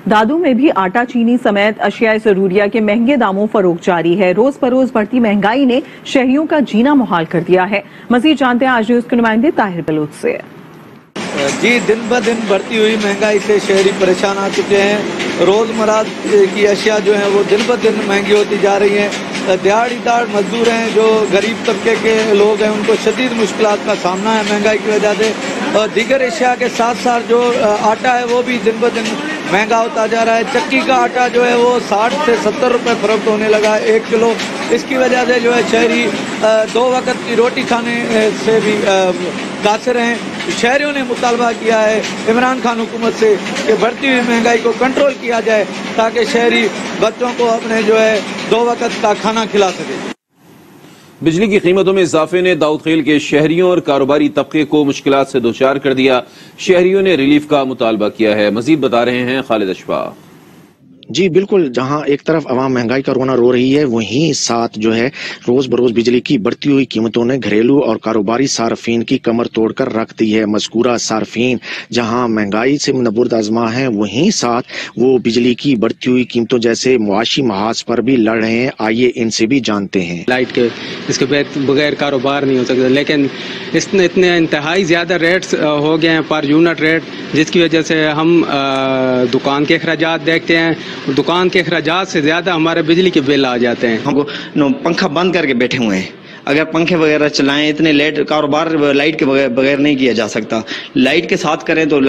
दादू में भी आटा, चीनी समेत अशियाए ज़रूरिया के महंगे दामों फरोख्त जारी है। रोज बरोज बढ़ती महंगाई ने शहरियों का जीना मुहाल कर दिया है। मजीद जानते हैं आज न्यूज़ के नुमाइंदे ताहिर बलूच से। जी, दिन ब दिन बढ़ती हुई महंगाई से शहरी परेशान आ चुके हैं। रोज़मर्रा की अशिया जो हैं वो दिन ब दिन महंगी होती जा रही हैं। दिहाड़ीदार मजदूर हैं, जो गरीब तबके के लोग हैं, उनको शदीद मुश्किलात का सामना है महंगाई की वजह से। और दीगर अशिया के साथ साथ जो आटा है वो भी दिन ब दिन महंगा होता जा रहा है। चक्की का आटा जो है वो 60 से 70 रुपए फरोख्त होने लगा है 1 किलो। इसकी वजह से जो है शहरी 2 वक्त की रोटी खाने से भी कासिर हैं। शहरियों ने मुतालबा किया है इमरान खान हुकूमत से कि बढ़ती हुई महंगाई को कंट्रोल किया जाए ताकि शहरी बच्चों को अपने जो है 2 वक्त का खाना खिला सके। बिजली की कीमतों में इजाफे ने दाऊद खेल के शहरियों और कारोबारी तबके को मुश्किलात से दोचार कर दिया। शहरियों ने रिलीफ का मुतालबा किया है। मजीद बता रहे हैं खालिद अशफाक। जी बिल्कुल, जहां एक तरफ अवाम महंगाई का रोना रो रही है, वहीं साथ जो है रोज बरोज बिजली की बढ़ती हुई कीमतों ने घरेलू और कारोबारी सार्फिन की कमर तोड़कर रख दी है। मज़कूरा सार्फिन जहां महंगाई से मुनव्वर आज़मा है, वहीं साथ वो बिजली की बढ़ती हुई कीमतों जैसे मुआशी महाज पर भी लड़ रहे हैं। आइए इनसे भी जानते हैं। लाइट के इसके बगैर कारोबार नहीं हो सकता, लेकिन इतने इंतहाई ज़्यादा रेट्स हो गए हैं पर यूनिट रेट, जिसकी वजह से हम दुकान के अखराजात देखते हैं। दुकान के अखराजात से ज्यादा हमारे बिजली के बिल आ जाते हैं। हमको पंखा बंद करके बैठे हुए हैं। अगर पंखे वगैरह चलाएं, इतने लेट कारोबार लाइट के बगैर नहीं किया जा सकता। लाइट के साथ करें तो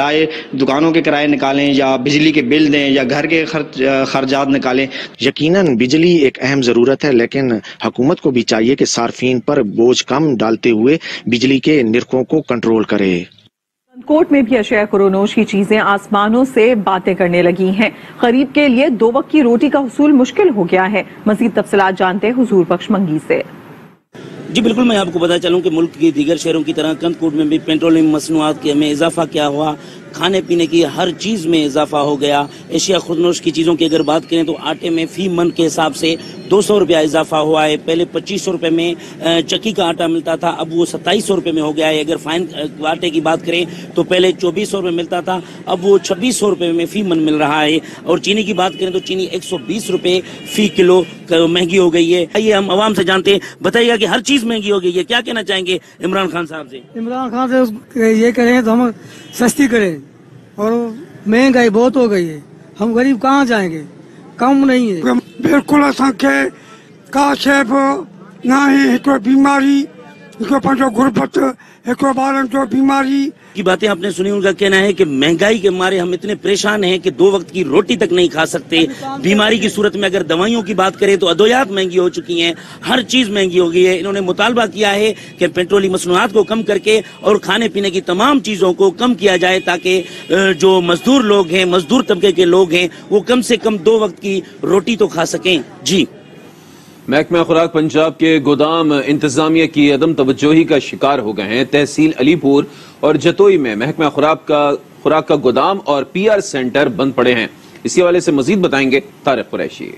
दुकानों के किराए निकालें या बिजली के बिल दें या घर के खर्चात निकालें। यकीनन बिजली एक अहम ज़रूरत है, लेकिन हुकूमत को भी चाहिए कि सार्फिन पर बोझ कम डालते हुए बिजली के निर्खों को कंट्रोल करे। कोट में भी अशिया खुरोनोश की चीजें आसमानों से बातें करने लगी हैं। गरीब के लिए 2 वक्त की रोटी का हुसूल मुश्किल हो गया है। मजीद तफसीलात जानते हैं हुजूर बख्श मंगी से। जी बिल्कुल, मैं आपको बता चलूं कि मुल्क के दीगर शहरों की तरह कंदकोट में भी पेट्रोलियम मसनूआत में इजाफा क्या हुआ, खाने पीने की हर चीज में इजाफा हो गया। एशिया खुदनोश की चीजों की अगर बात करें तो आटे में फी मन के हिसाब से 200 रुपया इजाफा हुआ है। पहले 2500 रुपए में चक्की का आटा मिलता था, अब वो 2700 रुपए में हो गया है। अगर फाइन आटे की बात करें तो पहले 2400 रुपए मिलता था, अब वो 2600 रुपए में फी मन मिल रहा है। और चीनी की बात करें तो चीनी 120 रुपए फी किलो महंगी हो गई है। आइए हम आवाम से जानते हैं, बताइएगा कि हर चीज महंगी हो गई है, क्या कहना चाहेंगे इमरान खान साहब से? इमरान खान से ये करें तो हम सस्ती करें, और महंगाई बहुत हो गई है, हम गरीब कहाँ जाएंगे, कम नहीं है। बिल्कुल असांखे का शेफ ना ही कोई बीमारी, पंहिंजो गुरबत, ॿारनि जो बीमारी की बातें आपने सुनी। उनका कहना है कि महंगाई के मारे हम इतने परेशान हैं कि 2 वक्त की रोटी तक नहीं खा सकते। बीमारी की सूरत में अगर दवाइयों की बात करें तो अद्वियात महंगी हो चुकी हैं, हर चीज महंगी हो गई है। इन्होंने मुतालबा किया है कि पेट्रोलियम मसनूआत को कम करके और खाने पीने की तमाम चीजों को कम किया जाए ताकि जो मजदूर लोग हैं, मजदूर तबके के लोग हैं, वो कम से कम 2 वक्त की रोटी तो खा सकें। जी, महकमा खुराक पंजाब के गोदाम इंतजामिया की अदम तवज्जोही का शिकार हो गए हैं। तहसील अलीपुर और जतोई में महकमा खुराक का गोदाम और PR सेंटर बंद पड़े हैं। इसी हवाले से मजीद बताएंगे तारिक कुरैशी।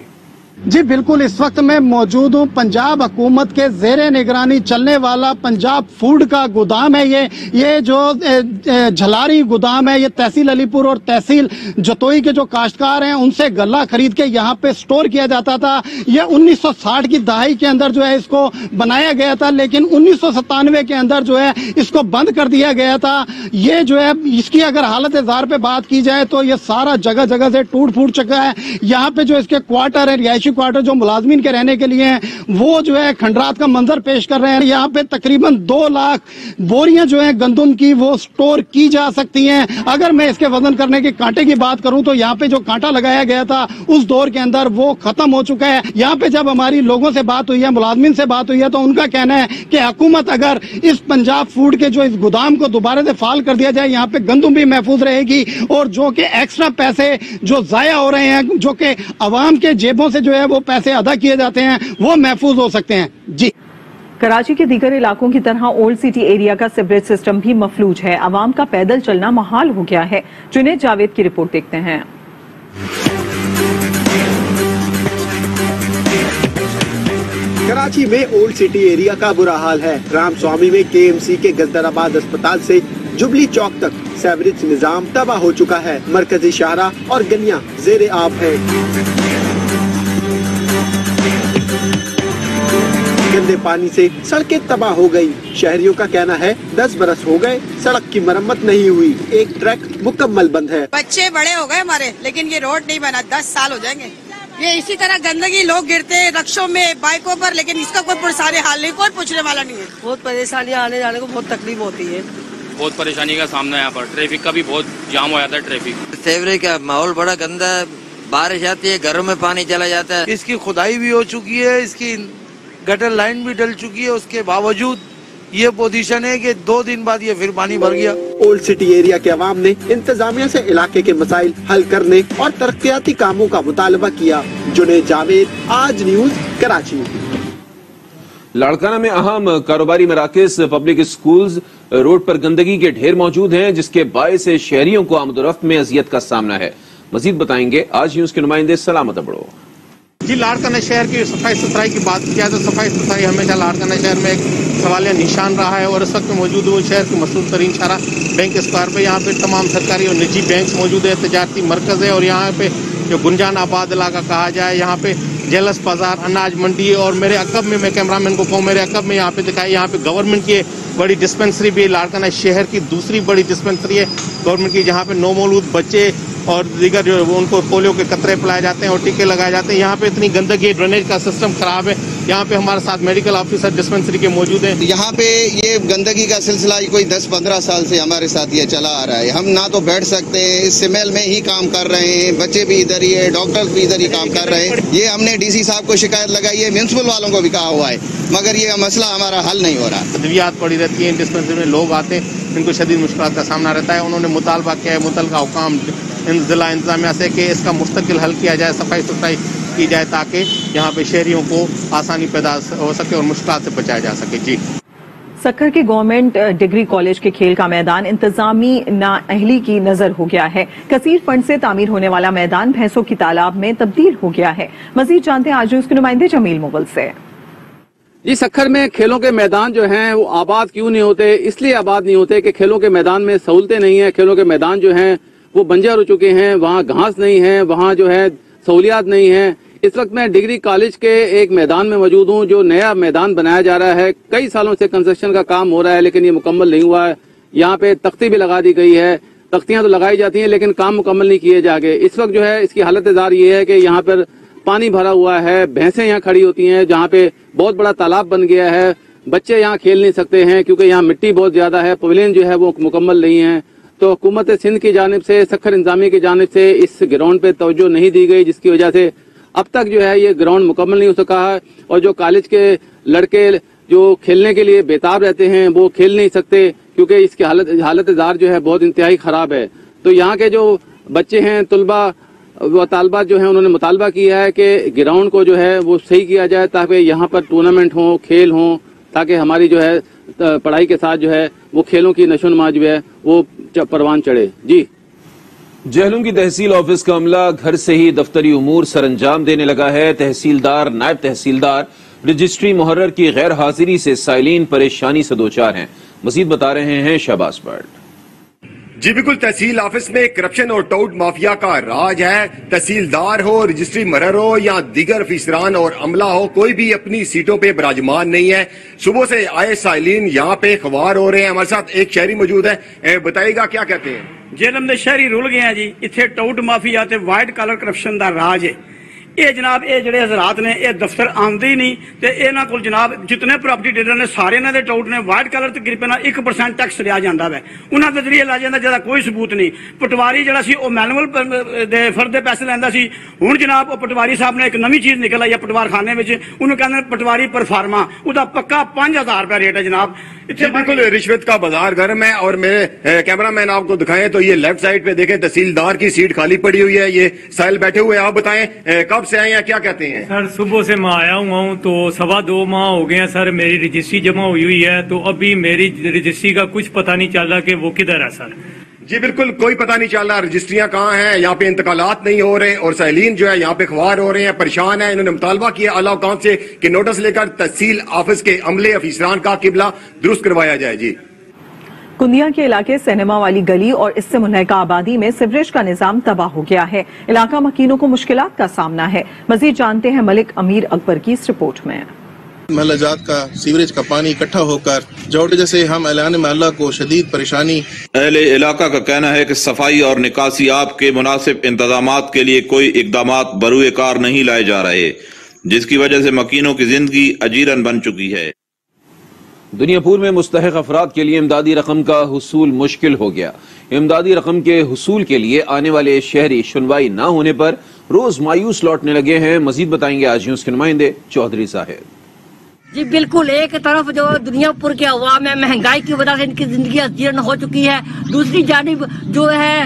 जी बिल्कुल, इस वक्त मैं मौजूद हूँ पंजाब हुकूमत के ज़ेरे निगरानी चलने वाला पंजाब फूड का गोदाम है। ये जो झलारी गोदाम है, ये तहसील अलीपुर और तहसील जतोई के जो काश्तकार हैं उनसे गल्ला खरीद के यहाँ पे स्टोर किया जाता था। ये 1960 की दहाई के अंदर जो है इसको बनाया गया था, लेकिन 1997 के अंदर जो है इसको बंद कर दिया गया था। ये जो है इसकी अगर हालत ज़ार पे बात की जाए तो ये सारा जगह जगह से टूट फूट चुका है। यहाँ पे जो इसके क्वार्टर है, रिहायशी क्वार्टर जो मुलाजमीन के रहने के लिए हैं, वो जो है खंडरात का मंजर पेश कर रहे हैं। यहाँ पे तकरीबन 2 लाख बोरियां जो है गंदम की वो स्टोर की जा सकती हैं। अगर मैं इसके वजन करने के कांटे की बात करूं तो यहाँ पे जो कांटा लगाया गया था उस दौर के अंदर वो खत्म हो चुका है। यहाँ पे जब हमारी लोगों से बात हुई है, मुलाजमीन से बात हुई है, तो उनका कहना है कि हुकूमत अगर इस पंजाब फूड के जो इस गोदाम को दोबारा से फाल कर दिया जाए, यहाँ पे गंदम भी महफूज रहेगी और जो कि एक्स्ट्रा पैसे जो जाया हो रहे हैं, जो कि अवाम के जेबों से जो है वो पैसे अदा किए जाते हैं, वो महफूज हो सकते हैं। जी, कराची के दीगर इलाकों की तरह ओल्ड सिटी एरिया का सीवरेज सिस्टम भी मफलूज है। अवाम का पैदल चलना मुहाल हो गया है। जुनैद जावेद की रिपोर्ट देखते हैं। कराची में ओल्ड सिटी एरिया का बुरा हाल है। राम स्वामी में KMC के गजदराबाद अस्पताल से जुबली चौक तक सेवरेज निजाम तबाह हो चुका है। मरकजी शाहरा और गलियां जेर आब है। गंदे पानी से सड़कें तबाह हो गई। शहरियों का कहना है 10 बरस हो गए सड़क की मरम्मत नहीं हुई, एक ट्रैक मुकम्मल बंद है। बच्चे बड़े हो गए हमारे, लेकिन ये रोड नहीं बना, 10 साल हो जाएंगे। ये इसी तरह गंदगी, लोग गिरते हैं रक्षों में, बाइकों पर, लेकिन इसका कोई पुरसाने हाल नहीं, कोई पूछने वाला नहीं है। बहुत परेशानियां, आने जाने को बहुत तकलीफ होती है। बहुत परेशानी का सामना है यहाँ पर, ट्रैफिक का भी बहुत जाम हो जाता है। ट्रैफिक सेवरेज का माहौल बड़ा गंदा है, बारिश आती है घरों में पानी चला जाता है। इसकी खुदाई भी हो चुकी है, इसकी गटर लाइन भी डल चुकी है, उसके बावजूद ये पोजीशन है कि 2 दिन बाद ये फिर पानी भर गया। ओल्ड सिटी एरिया के अवाम ने इंतजामिया से इलाके के मसाइल हल करने और तरक्याती कामों का मुतालबा किया। जुनेद जावेद, आज न्यूज, कराची। लाड़काना में अहम कारोबारी मराकज, पब्लिक स्कूल्स, रोड पर गंदगी के ढेर मौजूद हैं, जिसके बायस शहरियों को आमदोरफ्त में अजियत का सामना है। मजीद बताएंगे आज न्यूज के नुमाइंदे सलामत अबड़ो। जी, लाड़काना शहर की सफाई सुथराई की बात किया तो सफाई सुथराई हमेशा लाड़काना शहर में एक सवालिया निशान रहा है और इस वक्त मौजूद वो शहर की मशहूर तरीन शारा बैंक स्क्वायर पे यहाँ पे तमाम सरकारी और निजी बैंक मौजूद है, तजारती मरकज है और यहाँ पे जो गुंजान आबाद इलाका कहा जाए, यहाँ पे जेलस बाजार, अनाज मंडी और मेरे अकब में, मैं कैमरामैन को कहूँ, मेरे अकब में यहाँ पे दिखाई, यहाँ पे गवर्नमेंट की बड़ी डिस्पेंसरी भी लाड़काना शहर की दूसरी बड़ी डिस्पेंसरी है गवर्नमेंट की, जहाँ पे नौमौलूद बच्चे और दीगर जो उनको पोलियो के कतरे पिलाए जाते हैं और टीके लगाए जाते हैं। यहाँ पे इतनी गंदगी, ड्रेनेज का सिस्टम खराब है। यहाँ पे हमारे साथ मेडिकल ऑफिसर डिस्पेंसरी के मौजूद हैं। यहाँ पे ये गंदगी का सिलसिला कोई 10-15 साल से हमारे साथ ये चला आ रहा है। हम ना तो बैठ सकते हैं, इस स्मेल में ही काम कर रहे हैं, बच्चे भी इधर ही है, डॉक्टर्स भी इधर ही काम कर रहे हैं। ये हमने डीसी साहब को शिकायत लगाई है, म्यूनसिपल वालों को भी कहा हुआ है, मगर ये मसला हमारा हल नहीं हो रहा। अद्वियात पड़ी रहती है डिस्पेंसरी में, लोग आते हैं, इनको शदीद मुश्किल का सामना रहता है। उन्होंने मुतालबा किया है मुतलका हुकाम जिला इंतजामिया से कि इसका मुस्तकिल हल किया जाए, सफाई सुथराई की जाए ताकि यहाँ पे शहरियों को आसानी पैदा हो सके और मुश्किल से बचाया जा सके। जी, सक्खर के गवर्नमेंट डिग्री कॉलेज के खेल का मैदान इंतजामी नाअहली की नजर हो गया है। कसीर फंड से तामीर होने वाला मैदान भैंसों की तालाब में तब्दील हो गया है। मजीद जानते हैं आज उसके नुमाइंदे जमील मुगल से। जी, सक्खर में खेलों के मैदान जो हैं वो आबाद क्यों नहीं होते? इसलिए आबाद नहीं होते कि खेलों के मैदान में सहूलतें नहीं है। खेलों के मैदान जो हैं वो बंजर हो चुके हैं, वहाँ घास नहीं है, वहाँ जो है सहूलियात नहीं है। इस वक्त मैं डिग्री कॉलेज के एक मैदान में मौजूद हूँ, जो नया मैदान बनाया जा रहा है। कई सालों से कंस्ट्रक्शन का काम हो रहा है लेकिन ये मुकम्मल नहीं हुआ है। यहाँ पे तख्ती भी लगा दी गई है, तख्तियां तो लगाई जाती हैं लेकिन काम मुकम्मल नहीं किए जाके। इस वक्त जो है इसकी हालत जार ये है कि यहाँ पर पानी भरा हुआ है, भैंसें यहाँ खड़ी होती हैं, जहाँ पे बहुत बड़ा तालाब बन गया है। बच्चे यहाँ खेल नहीं सकते हैं क्योंकि यहाँ मिट्टी बहुत ज्यादा है, पवेलियन जो है वो मुकम्मल नहीं है। तो हुकूमत सिंध की जानिब से, सक्खर इंतजामिया की जानिब से इस ग्राउंड पे तवज्जो नहीं दी गई, जिसकी वजह से अब तक जो है ये ग्राउंड मुकम्मल नहीं हो सका है और जो कॉलेज के लड़के जो खेलने के लिए बेताब रहते हैं वो खेल नहीं सकते क्योंकि इसकी हालत जार जो है बहुत इंतहाई खराब है। तो यहाँ के जो बच्चे हैं, तुलबा व तालबात जो है, उन्होंने मुतालबा किया है कि ग्राउंड को जो है वो सही किया जाए ताकि यहाँ पर टूर्नामेंट हो, खेल हो, ताकि हमारी जो है पढ़ाई के साथ जो है वो खेलों की नशोनुमा जो है वो परवान चढ़े। जी, जहलम की तहसील ऑफिस का अमला घर से ही दफ्तरी उमूर सरंजाम देने लगा है। तहसीलदार, नायब तहसीलदार, रजिस्ट्री मुहर्रर की गैर हाजिरी से साइलीन परेशानी से दोचार हैं। मजीद बता रहे हैं शहबाज बट। जी बिल्कुल, तहसील ऑफिस में करप्शन और टाउट माफिया का राज है। तहसीलदार हो, रजिस्ट्री मुहर्रर हो या दीगर अफसरान और अमला हो, कोई भी अपनी सीटों पे विराजमान नहीं है। सुबह से आए साइलीन यहाँ पे खवार हो रहे हैं। हमारे साथ एक शहरी मौजूद है, बताइएगा क्या कहते हैं? जेलम दे शहरी रुल गए हैं जी, इत्थे टाउट माफिया ते वाइट कॉलर करप्शन दा राज है। ये जनाब ये जड़े हजरात ने ये दफ्तर आंदे ही नहीं ते इन्हां कोल जनाब जितने प्रॉपर्टी डीलर ने सारे इन्हां दे टाउट ने वाइट कलर तकरीबन 1% टैक्स लिया जाता है, उन्हां दे जरिए लिया जाता जिहदा कोई सबूत नहीं। पटवारी जिहड़ा सी ओह मैनुअल दे फर्द दे पैसे लैंदा सी। हुण जनाब पटवारी साहब ने एक नवीं चीज निकल आई है पटवार खाने में, उन्होंने कहंदे पटवारी परफार्मा, उहदा पक्का 5000 रुपया रेट है जनाब। बिल्कुल रिश्वत का बाजार गर्म है और मेरे कैमरामैन आपको दिखाएं तो ये लेफ्ट साइड पे देखें तहसीलदार की सीट खाली पड़ी हुई है। ये साहिल बैठे हुए, आप बताएं कब से आए हैं, क्या कहते हैं? सर सुबह से मैं आया हुआ हूँ तो 2.25 माह हो गए हैं सर। मेरी रजिस्ट्री जमा हुई है तो अभी मेरी रजिस्ट्री का कुछ पता नहीं चल रहा कि वो किधर है सर। जी बिल्कुल, कोई पता नहीं चल रहा रजिस्ट्रियां कहाँ हैं, यहाँ पे इंतकालात नहीं हो रहे और साइलीन जो है यहाँ पे खवार हो रहे हैं, परेशान है। इन्होंने मुतालबा किया आला हुकाम से कि नोटिस लेकर तहसील ऑफिस के अमले अफसरान का किबला दुरुस्त करवाया जाए। जी कुंदिया के इलाके सिनेमा वाली गली और इससे मुनहका आबादी में सीवरेज का निजाम तबाह हो गया है। इलाका मकीनों को मुश्किलात का सामना है। मजीद जानते हैं मलिक अमीर अकबर की इस रिपोर्ट में। महल्लाजात का सीवरेज का पानी इकट्ठा होकर जोड़ जैसे हम एलान महल्ला को शदीद परेशानी। अहले इलाका का कहना है कि सफाई और निकासी आप के मुनासिब इंतजामात के लिए कोई इकदामात बरूए कार नहीं लाए जा रहे, जिसकी वजह से मकीनों की जिंदगी अजीरन बन चुकी है। दुनियापुर में मुस्तहिक अफराद के लिए इमदादी रकम का हुसूल मुश्किल हो गया। इमदादी रकम के हुसूल के लिए आने वाले शहरी सुनवाई न होने पर रोज मायूस लौटने लगे हैं। मजीद बताएंगे आज न्यूज के नुमाइंदे चौधरी साहिब। जी बिल्कुल, एक तरफ जो दुनियापुर के अवाम है महंगाई की वजह से इनकी जिंदगी अजीर्ण हो चुकी है, दूसरी जानिब जो है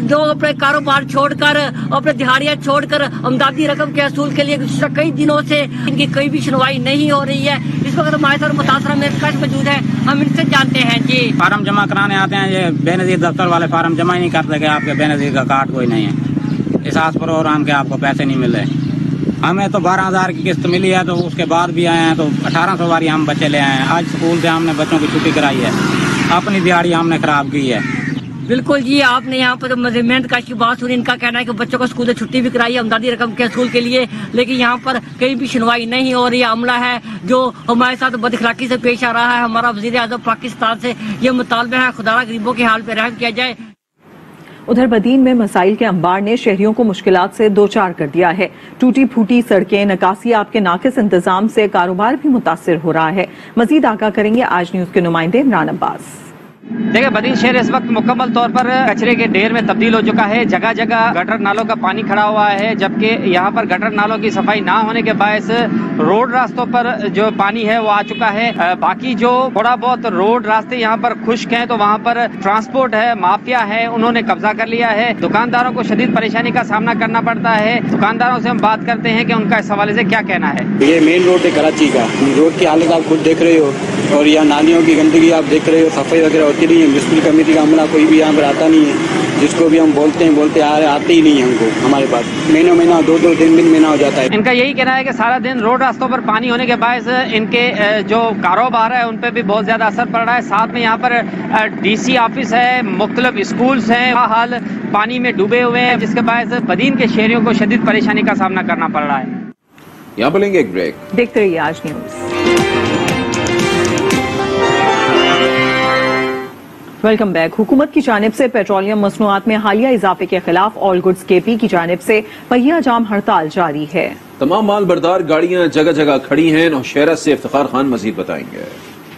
जो अपने कारोबार छोड़कर अपने दिहाड़ियां छोड़कर अमदादी रकम के असूल के लिए कई दिनों से इनकी कोई भी सुनवाई नहीं हो रही है। इस वक्त हमारे साथ मुतासरा में कश मौजूद है, हम इनसे जानते हैं। जी फार्म जमा कराने आते हैं, ये बेनजीर दफ्तर वाले फार्म जमा ही नहीं करते कि आपके बेनजीर का कार्ड कोई नहीं है, एहसास प्रोग्राम के आपको पैसे नहीं मिल रहे। हमें तो 12,000 की किस्त मिली है, तो उसके बाद भी आए हैं तो 1800 बारी हम बच्चे ले आए हैं। आज स्कूल से हमने बच्चों की छुट्टी कराई है, अपनी दिहाड़ी हमने खराब की है। बिल्कुल जी, आपने यहाँ पर मेजरमेंट का की बात सुनी, इनका कहना है कि बच्चों को स्कूल से छुट्टी भी कराई है अमदादी रकम के असूल के लिए, लेकिन यहाँ पर कहीं भी सुनवाई नहीं हो रही। अमला है जो हमारे साथ बदअखलाकी से पेश आ रहा है। हमारा वजीर आज़म पाकिस्तान से ये मुतालबा है, खुदा गरीबों के हाल पे रहम किया जाए। उधर बदीन में मसाइल के अंबार ने शहरियों को मुश्किलात से दो चार कर दिया है। टूटी फूटी सड़कें, नकासी आपके नाकिस इंतजाम से कारोबार भी मुतासिर हो रहा है। मजीद आगाह करेंगे आज न्यूज के नुमाइंदे इमरान अब्बास। देखिए, बदीन शहर इस वक्त मुकम्मल तौर पर कचरे के ढेर में तब्दील हो चुका है। जगह जगह गटर नालों का पानी खड़ा हुआ है, जबकि यहाँ पर गटर नालों की सफाई ना होने के बायस रोड रास्तों पर जो पानी है वो आ चुका है। बाकी जो थोड़ा बहुत रोड रास्ते यहाँ पर खुश्क हैं, तो वहाँ पर ट्रांसपोर्ट है, माफिया है, उन्होंने कब्जा कर लिया है। दुकानदारों को शदीद परेशानी का सामना करना पड़ता है। दुकानदारों से हम बात करते हैं कि उनका इस हवाले से क्या कहना है। ये मेन रोड है कराची का, रोड की हालत आप खुद देख रहे हो, और यहाँ नालियों की गंदगी आप देख रहे हो, सफाई वगैरह होती नहीं है। म्युनिसिपल कमेटी का अमला कोई भी यहाँ पर आता नहीं है, जिसको भी हम बोलते आते ही नहीं है हमको, हमारे पास महीना 2-2 3 महीना हो जाता है। इनका यही कहना है कि सारा दिन रोड रास्तों पर पानी होने के बायस इनके जो कारोबार है उन पर भी बहुत ज्यादा असर पड़ रहा है। साथ में यहाँ पर DC ऑफिस है, मुख्तलिफ स्कूल्स हैं, हाल पानी में डूबे हुए हैं, जिसके बायस बदीन के शहरियों को शदीद परेशानी का सामना करना पड़ रहा है। यहाँ पर लेंगे एक ब्रेक, देखते रहिए आज न्यूज। Welcome back. हुकूमत की जानिब से पेट्रोलियम मसनूआत में हालिया इजाफे के खिलाफ ऑल गुड्स KP की जानिब से पहिया जाम हड़ताल जारी है। तमाम माल बरदार गाड़ियां जगह जगह खड़ी हैं। नौशहरा से इफ्तिखार खान मजीद बताएंगे।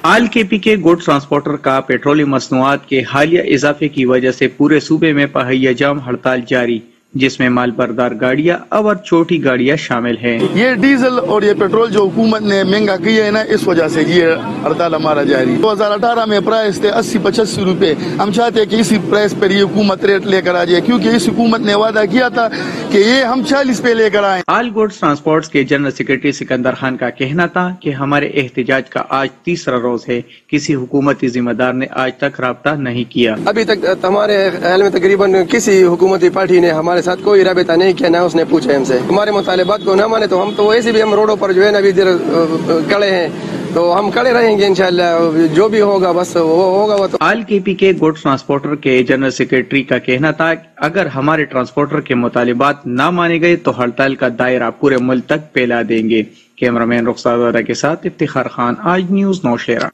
ऑल KP के गुड ट्रांसपोर्टर का पेट्रोलियम मसनूआत के हालिया इजाफे की वजह से पूरे सूबे में पहिया जाम हड़ताल जारी, जिसमें माल बरदार गाड़ियां और छोटी गाड़ियां शामिल हैं। ये डीजल और ये पेट्रोल जो हुकूमत ने महंगा किया है ना, इस वजह से ये हड़ताल हमारा जारी। 2018 में प्राइस थे 80-85 रुपए, हम चाहते हैं कि इसी प्राइस पर ये हुकूमत रेट लेकर आ जाए, क्योंकि इस हुकूमत ने वादा किया था कि ये हम 40 पे लेकर आए। ऑल गुड्स ट्रांसपोर्ट के जनरल सेक्रेटरी सिकंदर खान का कहना था कि हमारे एहतजाज का आज तीसरा रोज है, किसी हुकूमती जिम्मेदार ने आज तक राब्ता नहीं किया। अभी तक हमारे ख्याल में तकरीबन किसी हुकूमती पार्टी ने हमारे साथ कोई राबता नहीं किया, ना उसने पूछा हमसे। हमारे मुतालिबात को न माने तो हम तो वैसे भी हम रोडों पर जो है ना अभी खड़े हैं, तो हम खड़े रहेंगे इंशाल्लाह, जो भी होगा बस वो होगा। वो तो ऑल KP के गुड ट्रांसपोर्टर के जनरल सेक्रेटरी का कहना था अगर हमारे ट्रांसपोर्टर के मुतालिबात न माने गए तो हड़ताल का दायरा पूरे मुल्क तक फैला देंगे। कैमरामैन रुखसार के साथ इफ्तिखार खान, आज न्यूज नौशहरा।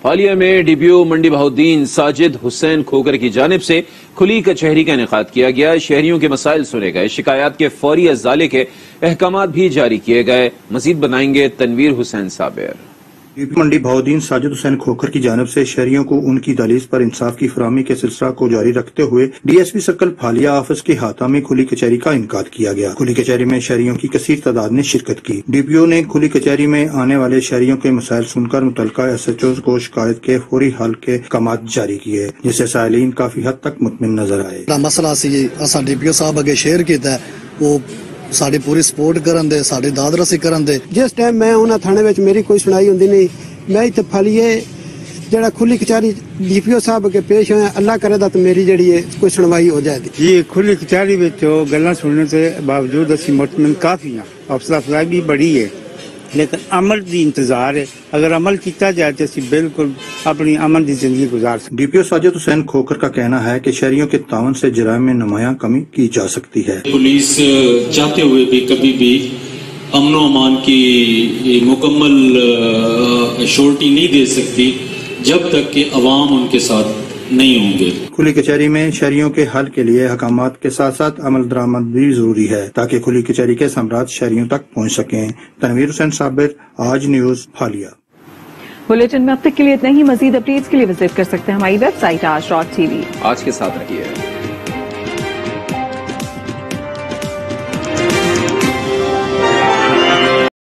हालिया में DPO मंडी बहाउद्दीन साजिद हुसैन खोकर की जानिब से खुली कचहरी का इनेकाद किया गया। शहरियों के मसाइल सुने गए, शिकायत के फौरी अजाले के अहकामात भी जारी किए गए। मजीद बनाएंगे तनवीर हुसैन साबिर। DPO मंडी बहाउद्दीन साजिद हुसैन खोखर की जानिब से शहरियों को उनकी दलील पर इंसाफ की फराहमी के सिलसिला को जारी रखते हुए DSP सर्कल फालिया ऑफिस के हाथा में खुली कचहरी का इनकाद किया गया। खुली कचहरी में शहरियों की कसीर तादाद ने शिरकत की। DPO ने खुली कचहरी में आने वाले शहरियों के मसाइल सुनकर मुतल्लिका SHOs को शिकायत के फौरी हल के अहकामात जारी किए, जिससे साइलिन काफी हद तक मुतमिन नजर आए। मसला DPO साहब अगे शेयर किया, वो साड़ी पूरी सपोर्ट करन दे, साड़ी दादरसी करन दे। जिस टाइम मैं उन्हें थाने में मेरी कोई सुनाई होंदी नहीं, मैं इतने फालिए जरा खुली कचहरी DPO साहब के पेश होया, अल्लाह करे तो मेरी जड़ी है कोई सुनवाई हो जाएगी। जी खुली कचहरी गल्लां सुनने के बावजूद असी मुतमिन काफी हाँ, हौसला अफजाई भी बड़ी है لیکن عمل دی انتظار ہے. اگر عمل کیتا جائے تو اسی بالکل اپنی امن دی زندگی گزار سکتے. ڈی پی او ساجد حسین کھوکھر کا کہنا ہے کہ شہریوں کے تعاون سے جرائم میں نمایاں کمی کی جا سکتی ہے. پولیس چاہتے ہوئے بھی کبھی بھی امن و امان کی مکمل شورٹی نہیں دے سکتی جب تک کہ عوام ان کے ساتھ نہیں ہوں گے. کھلی کچہری میں شہریوں کے حل کے لیے احکامات کے ساتھ ساتھ عمل درآمد بھی ضروری ہے تاکہ کھلی کچہری کے ثمرات شہریوں تک پہنچ سکیں. تنویر حسین صابر، آج نیوز، حالیہ. بلیٹن میں اب تک کے لیے اتنا ہی. مزید اپڈیٹس کے لیے وزٹ کر سکتے ہیں ہماری ویب سائٹ aaj.tv. آج کے ساتھ رہیے.